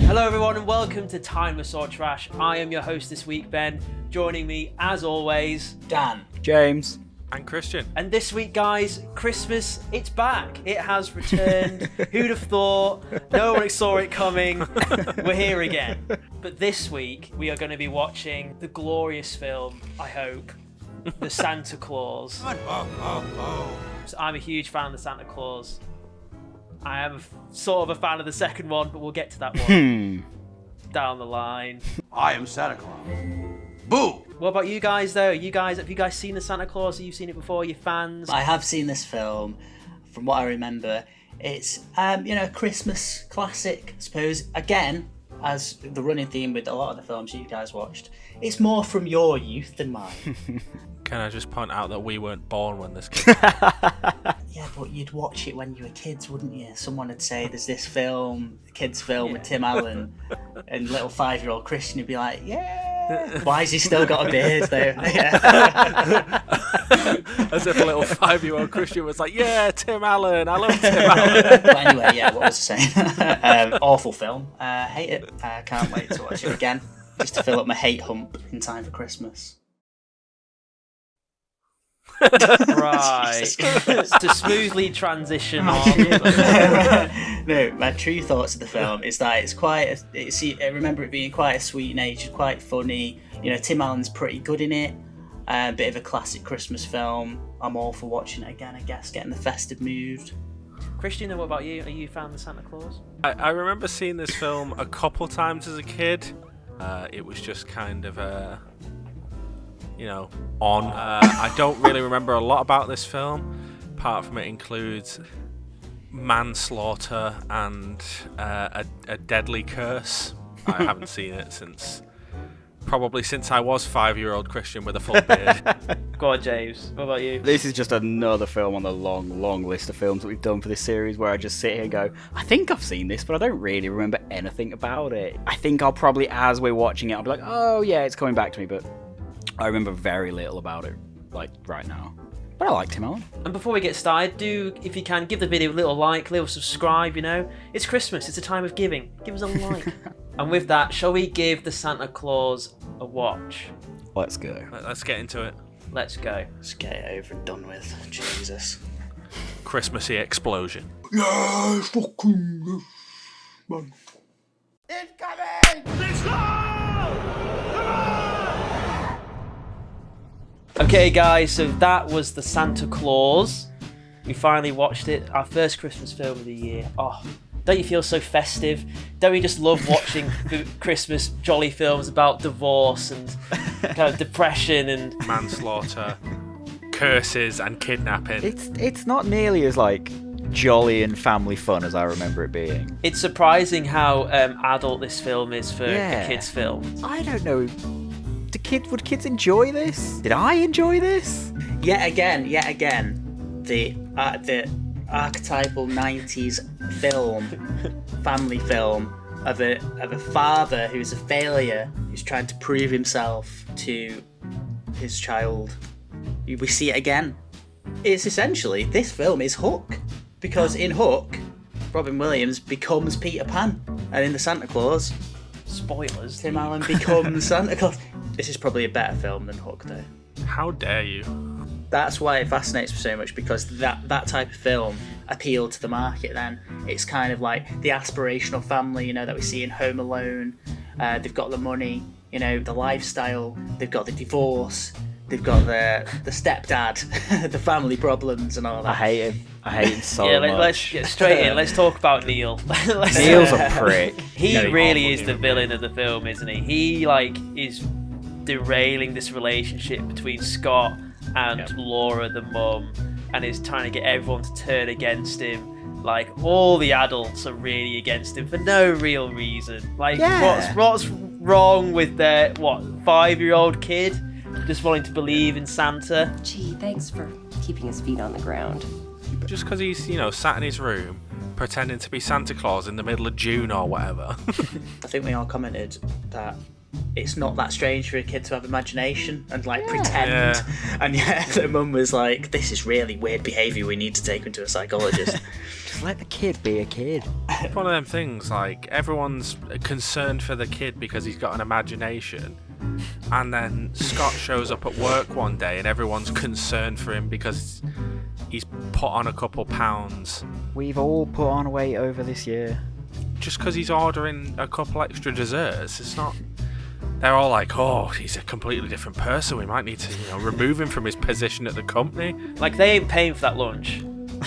Hello everyone and welcome to Timeless or Trash. I am your host this week, Ben. Joining me, as always, Dan, James, and Christian. And this week, guys, Christmas, it's back. It has returned. Who'd have thought? No one saw it coming. We're here again. But this week, we are going to be watching the glorious film, I hope, The Santa Claus. So I'm a huge fan of The Santa Claus. I am sort of a fan of the second one, but we'll get to that one down the line. I am Santa Claus. Boo! What about you guys, though? Have you guys seen The Santa Claus? Have you seen it before? You fans? I have seen this film. From what I remember, it's a Christmas classic, I suppose. Again, as the running theme with a lot of the films you guys watched, it's more from your youth than mine. Can I just point out that we weren't born when this came out? Yeah, but you'd watch it when you were kids, wouldn't you? Someone would say, there's this film, kids' film with Tim Allen, and little 5-year-old Christian would be like, yeah, why has he still got a beard, though? Yeah. As if a little 5-year-old Christian was like, yeah, Tim Allen, I love Tim Allen. But anyway, yeah, what was I saying? Awful film. Hate it. Can't wait to watch it again, just to fill up my hate hump in time for Christmas. Right. To smoothly transition on. No, my true thoughts of the film is that it's I remember it being quite a sweet-natured, quite funny. You know, Tim Allen's pretty good in it. A bit of a classic Christmas film. I'm all for watching it again, I guess, getting the festive mood. Christian, what about you? Are you a fan of The Santa Claus? I remember seeing this film a couple times as a kid. It was just kind of on. I don't really remember a lot about this film, apart from it includes manslaughter and a deadly curse. I haven't seen it since I was 5-year-old Christian with a full beard. Go on, James. What about you? this is just another film on the long list of films that we've done for this series where I just sit here and go, I think I've seen this, but I don't really remember anything about it. I think I'll probably, as we're watching it, I'll be like, oh yeah, it's coming back to me, but I remember very little about it, like, right now. But I like Tim Allen. And before we get started, do, if you can, give the video a little like, little subscribe, It's Christmas, it's a time of giving. Give us a like. And with that, shall we give The Santa Claus a watch? Let's go. Let's get into it. Let's go. Let's get it over and done with. Jesus. Christmassy explosion. Yeah, fucking yes, man. It's coming! Let's go! Okay, guys, so that was The Santa Claus. We finally watched it, our first Christmas film of the year. Oh, don't you feel so festive? Don't we just love watching the Christmas jolly films about divorce and kind of depression and Manslaughter, curses, and kidnapping. It's not nearly as, like, jolly and family fun as I remember it being. It's surprising how adult this film is for a kids' film. I don't know. Would kids enjoy this? Did I enjoy this? Yet again, the archetypal 90s film, family film of a father who's a failure, who's trying to prove himself to his child. We see it again. It's essentially, this film is Hook, because in Hook, Robin Williams becomes Peter Pan, and in The Santa Claus, Spoilers. Tim Allen becomes Santa Claus. This is probably a better film than Hook, though. How dare you? That's why it fascinates me so much, because that type of film appealed to the market then. It's kind of like the aspirational family, that we see in Home Alone. They've got the money, the lifestyle. They've got the divorce. They've got the stepdad, the family problems and all that. I hate him so much. Let's get straight in. Let's talk about Neil. Neil's a prick. He really is the villain of the film, isn't he? He is derailing this relationship between Scott and Laura, the mum, and is trying to get everyone to turn against him. Like, all the adults are really against him for no real reason. Like, what's wrong with their 5-year-old kid just wanting to believe in Santa? Gee, thanks for keeping his feet on the ground. Just because he's, sat in his room pretending to be Santa Claus in the middle of June or whatever. I think we all commented that it's not that strange for a kid to have imagination and pretend. Yeah. And yet the mum was like, this is really weird behaviour, we need to take him to a psychologist. Just let the kid be a kid. It's one of them things, like, everyone's concerned for the kid because he's got an imagination. And then Scott shows up at work one day and everyone's concerned for him because he's put on a couple pounds. We've all put on weight over this year. Just because he's ordering a couple extra desserts, it's not... They're all like, oh, he's a completely different person. We might need to, remove him from his position at the company. Like, they ain't paying for that lunch.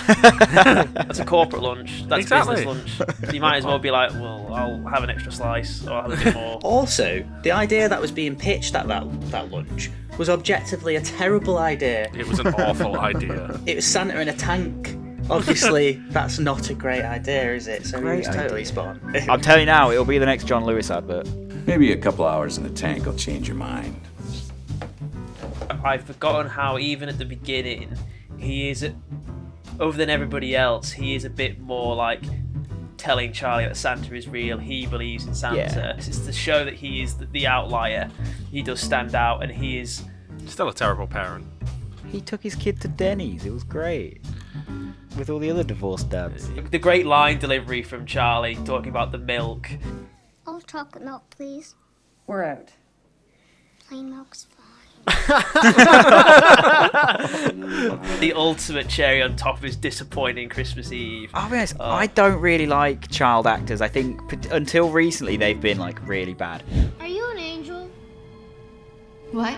That's a corporate lunch. That's Exactly. business lunch. So you might as well be like, well, I'll have an extra slice, or I'll have a bit more. Also, the idea that was being pitched at that lunch was objectively a terrible idea. It was an awful idea. It was Santa in a tank. Obviously, that's not a great idea, is it? So Great it was totally idea. spot on. I'm telling you now, it'll be the next John Lewis advert. Maybe a couple hours in the tank will change your mind. I've forgotten how even at the beginning, he is, other than everybody else, he is a bit more like telling Charlie that Santa is real. He believes in Santa. Yeah. It's to show that he is the outlier. He does stand out, and he is... Still a terrible parent. He took his kid to Denny's. It was great. With all the other divorced dads. The great line delivery from Charlie talking about the milk. All chocolate milk, please. We're out. Plain milk's fine. The ultimate cherry on top of his disappointing Christmas Eve. I'll be honest, I don't really like child actors. I think until recently they've been like really bad. Are you an angel? What?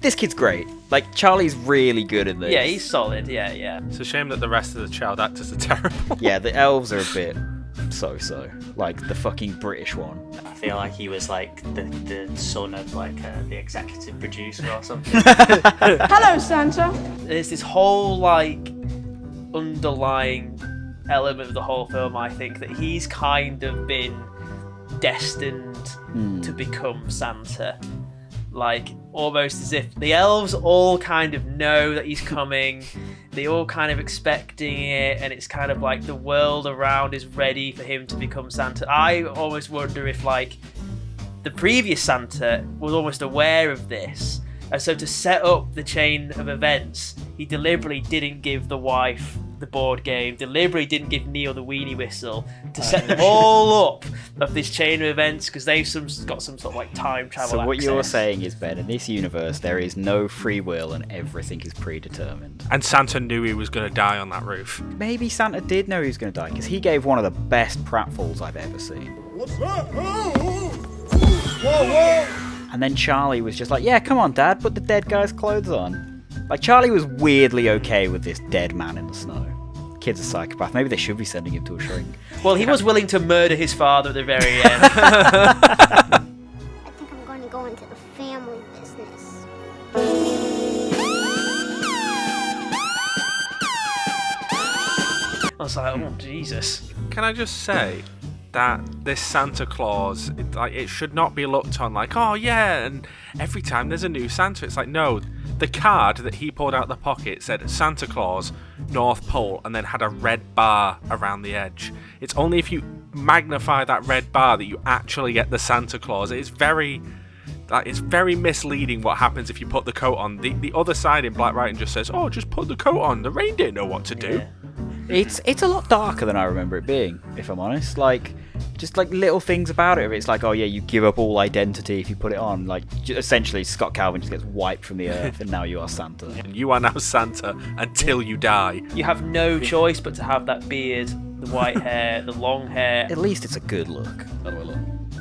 This kid's great. Like, Charlie's really good in this. Yeah, he's solid. Yeah, yeah. It's a shame that the rest of the child actors are terrible. Yeah, the elves are a bit so-so. Like the fucking British one. I feel like he was like the son of like the executive producer or something. Hello, Santa. There's this whole like underlying element of the whole film. I think that he's kind of been destined to become Santa. Like, almost as if the elves all kind of know that he's coming, they all kind of expecting it, and it's kind of like the world around is ready for him to become Santa. I almost wonder if, like, the previous Santa was almost aware of this, and so to set up the chain of events, he deliberately didn't give the wife the board game, deliberately didn't give Neil the weenie whistle to set them all up of this chain of events, because they've got some sort of like time travel So what access. you're saying is, Ben, in this universe there is no free will and everything is predetermined. And Santa knew he was going to die on that roof. Maybe Santa did know he was going to die, because he gave one of the best pratfalls I've ever seen. What's that? Whoa! And then Charlie was just like, yeah, come on, Dad, put the dead guy's clothes on. Like, Charlie was weirdly okay with this dead man in the snow. Kid's a psychopath. Maybe they should be sending him to a shrink. Well, he was willing to murder his father at the very end. I think I'm going to go into the family business. I was like, oh, Jesus. Can I just say that this Santa Claus, it should not be looked on like, oh yeah, and every time there's a new Santa, it's like, no, the card that he pulled out of the pocket said Santa Claus, North Pole, and then had a red bar around the edge. It's only if you magnify that red bar that you actually get the Santa Claus. It's very misleading what happens if you put the coat on. The other side in black writing just says, oh, just put the coat on. The reindeer know what to do. It's a lot darker than I remember it being, if I'm honest. Like, just like little things about it. It's like, oh yeah, you give up all identity if you put it on. Like, essentially, Scott Calvin just gets wiped from the earth, and now you are Santa. And you are now Santa until you die. You have no choice but to have that beard, the white hair, the long hair. At least it's a good look. By the way, look.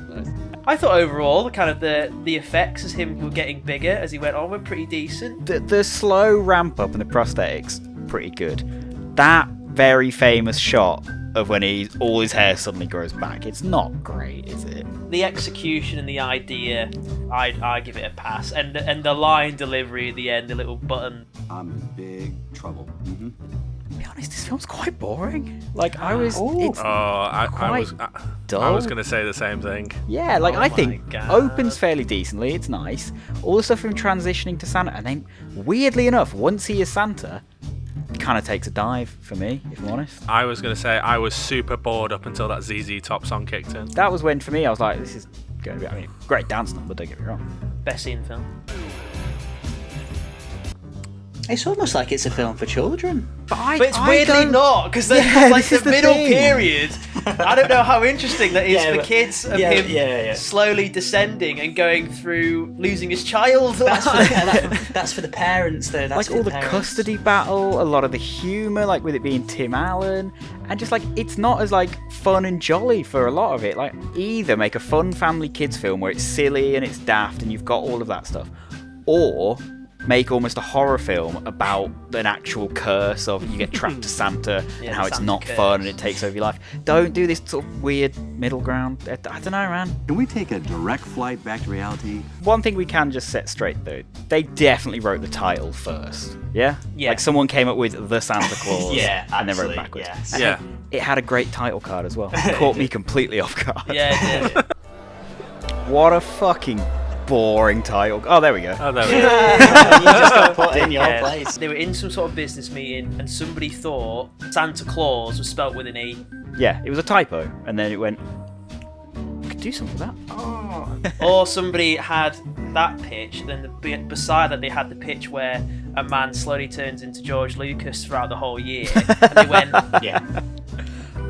Nice. I thought overall, the effects as him were getting bigger as he went on were pretty decent. The slow ramp up and the prosthetics, pretty good. That very famous shot of when all his hair suddenly grows back, it's not great, is it? The execution and the idea, I give it a pass. And the line delivery at the end, the little button. I'm in big trouble. Mm-hmm. To be honest, this film's quite boring. Like, I was... It's I dull. was going to say the same thing. Yeah, like, Oh I my think God. opens fairly decently, it's nice. All the stuff from transitioning to Santa, and then, weirdly enough, once he is Santa, it kind of takes a dive for me, if I'm honest. I was going to say I was super bored up until that ZZ Top song kicked in. That was when, for me, I was like, this is going to be... I mean, great dance number, don't get me wrong. Best scene in the film. It's almost like it's a film for children. But it's weirdly not, because like the middle period. I don't know how interesting that is for kids of him slowly descending and going through losing his child. That's for the parents, though. That's like all the custody battle, a lot of the humour, like with it being Tim Allen, and just like it's not as like fun and jolly for a lot of it. Like either make a fun family kids film where it's silly and it's daft and you've got all of that stuff, or make almost a horror film about an actual curse of you get trapped to Santa and how it's not fun and it takes over your life. Don't do this sort of weird middle ground. I don't know, man. Can we take a direct flight back to reality? One thing we can just set straight though, they definitely wrote the title first. Yeah? Yeah. Like someone came up with The Santa Claus and then wrote backwards. Yes. And Yeah. it had a great title card as well. It caught me completely off guard. Yeah, it did. What a fucking boring title. Oh, there we go. Oh, there we go. You just got put in your place. They were in some sort of business meeting and somebody thought Santa Claus was spelt with an E. Yeah, it was a typo, and then it went, we could do something with that. Or somebody had that pitch, then beside that they had the pitch where a man slowly turns into George Lucas throughout the whole year. And they went, Yeah.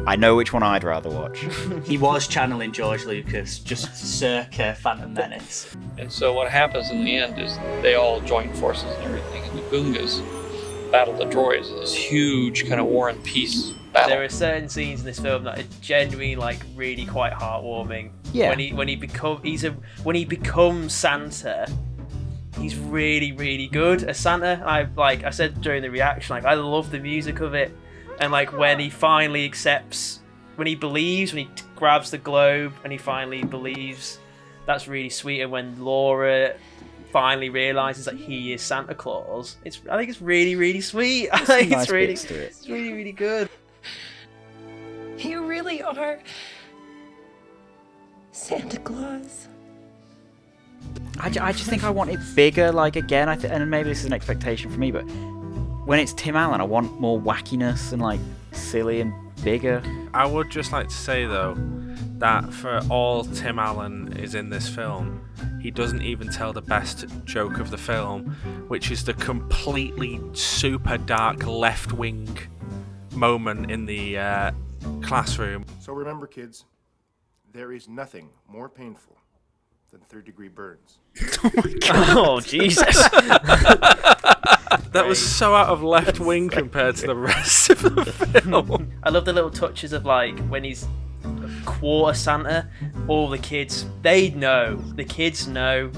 I know which one I'd rather watch. He was channeling George Lucas, just circa Phantom Menace. And so what happens in the end is they all join forces and everything, and the Goongas battle the droids in this huge kind of War and Peace battle. there are certain scenes in this film that are genuinely like really quite heartwarming. Yeah. When he becomes Santa, he's really, really good as Santa. I said during the reaction, like I love the music of it. And like when he finally accepts, when he believes, when he grabs the globe and he finally believes, that's really sweet. And when Laura finally realizes that he is Santa Claus, I think it's really, really sweet. I think nice it's really, bits to it. it's really, really good. You really are Santa Claus. I just think I want it bigger, like again, and maybe this is an expectation for me, but when it's Tim Allen, I want more wackiness and like silly and bigger. I would just like to say though that for all Tim Allen is in this film, he doesn't even tell the best joke of the film, which is the completely super dark left-wing moment in the classroom. So remember, kids, there is nothing more painful than third-degree burns. Oh Jesus! That was so out of left wing compared to the rest of the film. I love the little touches of like when he's a quarter Santa, all the kids, they know. The kids know.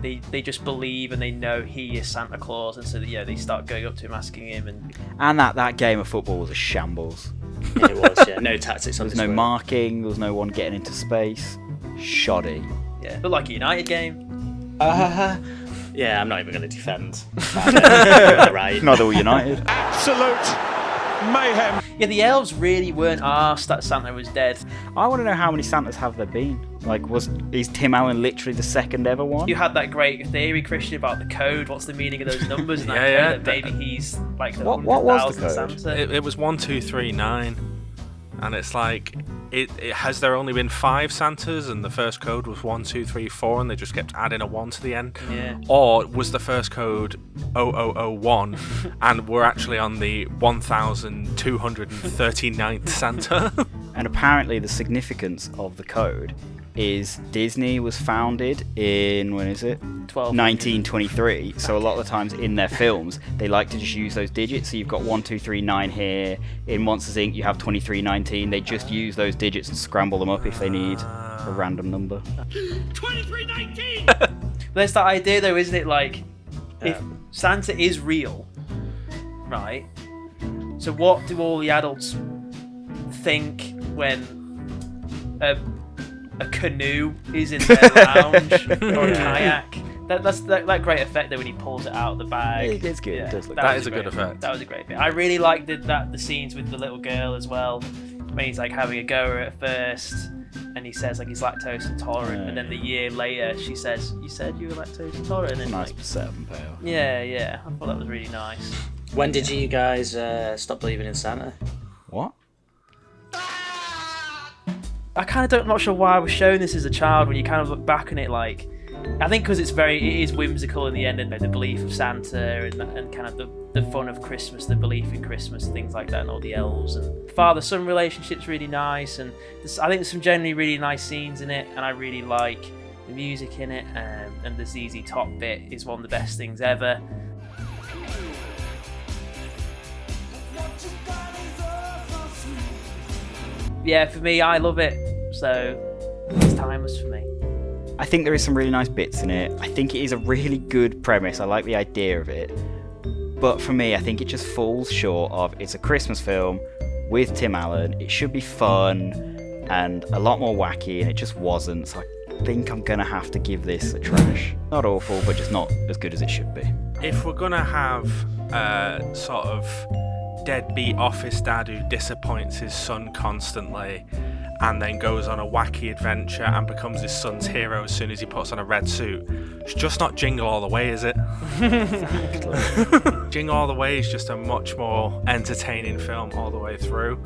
They just believe and they know he is Santa Claus, and so they start going up to him, asking him, And that game of football was a shambles. It was, yeah. No tactics on There was no marking, there was no one getting into space. Shoddy. yeah, looked like a United game. Yeah, I'm not even going to defend. Right. Neither were United. Absolute mayhem. Yeah, the elves really weren't arsed that Santa was dead. I want to know how many Santas have there been. Like, is Tim Allen literally the second ever one? You had that great theory, Christian, about the code. What's the meaning of those numbers in that Yeah, code? That maybe he's like the What was the 100,000 code? Santa. It was 1239, and it's like has there only been 5 Santas, and the first code was 1234, and they just kept adding a 1 to the end? Yeah. Or was the first code 0001, and we're actually on the 1239th Santa? And apparently the significance of the code is Disney was founded in, when is it? 1923. So a lot of the times in their films, they like to just use those digits. So you've got 1239 here. In Monsters Inc., you have 2319. They just use those digits and scramble them up if they need a random number. 2319! There's that idea though, isn't it? Like, if Santa is real, right? So what do all the adults think when a canoe is in their lounge or a kayak? That's that great effect though when he pulls it out of the bag. It's good. Yeah, It does look That was is a good great effect. That was a great bit. I really liked the scenes with the little girl as well, when he's like having a go at her at first, and he says like he's lactose intolerant, and then the year later she says, "You said you were lactose intolerant." And nice like, setup and payoff. yeah, I thought that was really nice. When did you guys stop believing in Santa? What? I kind of not sure why I was shown this as a child. When you kind of look back on it, like I think because it is whimsical in the end, and the belief of Santa and kind of the fun of Christmas, the belief in Christmas, things like that, and all the elves and father-son relationship's really nice, and I think there's some generally really nice scenes in it, and I really like the music in it, and the ZZ Top bit is one of the best things ever. Yeah, for me, I love it, so it's timeless for me. I think there is some really nice bits in it. I think it is a really good premise. I like the idea of it. But for me, I think it just falls short of, it's a Christmas film with Tim Allen. It should be fun and a lot more wacky, and it just wasn't. So I think I'm going to have to give this a trash. Not awful, but just not as good as it should be. If we're going to have sort of deadbeat office dad who disappoints his son constantly and then goes on a wacky adventure and becomes his son's hero as soon as he puts on a red suit, it's just not Jingle All the Way, is it? Jingle All the Way is just a much more entertaining film all the way through.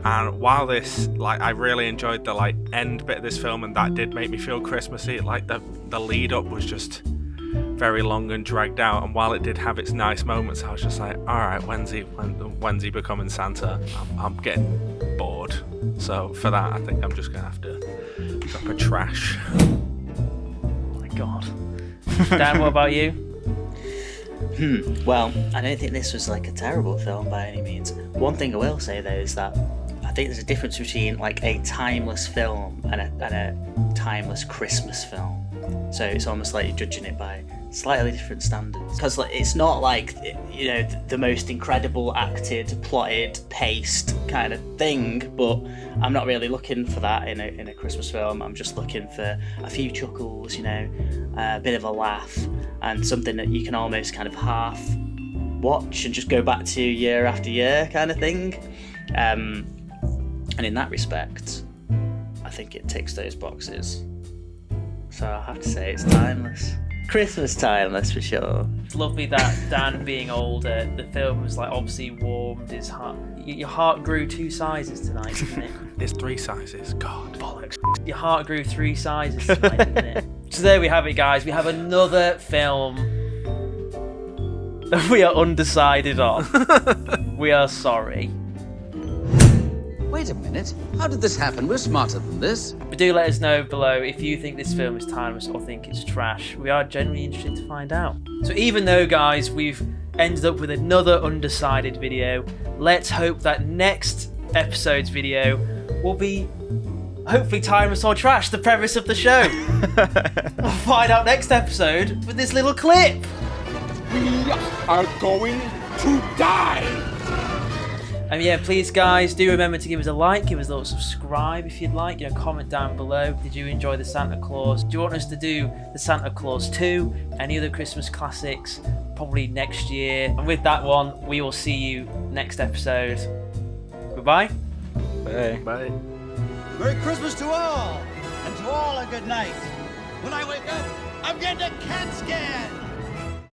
And while this, like, I really enjoyed the like end bit of this film, and that did make me feel Christmassy, like the lead up was just very long and dragged out, and while it did have its nice moments, I was just like, alright, when's he becoming Santa? I'm getting bored. So for that, I think I'm just gonna have to drop a trash. Oh my god. Dan, what about you? Well, I don't think this was like a terrible film by any means. One thing I will say though is that I think there's a difference between like a timeless film and a timeless Christmas film. So it's almost like you're judging it by slightly different standards. Because like, it's not like, you know, the most incredible acted, plotted, paced kind of thing, but I'm not really looking for that in a Christmas film. I'm just looking for a few chuckles, you know, a bit of a laugh, and something that you can almost kind of half watch and just go back to year after year kind of thing. And in that respect, I think it ticks those boxes. So I have to say it's timeless. Christmas timeless for sure. It's lovely that Dan being older, the film was like obviously warmed his heart. Your heart grew 2 sizes tonight, didn't it? There's 3 sizes. God. Bollocks. Your heart grew 3 sizes tonight, didn't it? So there we have it, guys. We have another film that we are undecided on. We are sorry. Wait a minute. How did this happen? We're smarter than this. But do let us know below if you think this film is timeless or think it's trash. We are genuinely interested to find out. So even though, guys, we've ended up with another undecided video, let's hope that next episode's video will be hopefully timeless or trash, the premise of the show. We'll find out next episode with this little clip. We are going to die. And yeah, please guys, do remember to give us a like, give us a little subscribe if you'd like, you know, comment down below. Did you enjoy the Santa Claus? Do you want us to do the Santa Claus 2? Any other Christmas classics? Probably next year. And with that one, we will see you next episode. Goodbye. Bye. Bye. Merry Christmas to all, and to all a good night. When I wake up, I'm getting a CAT scan.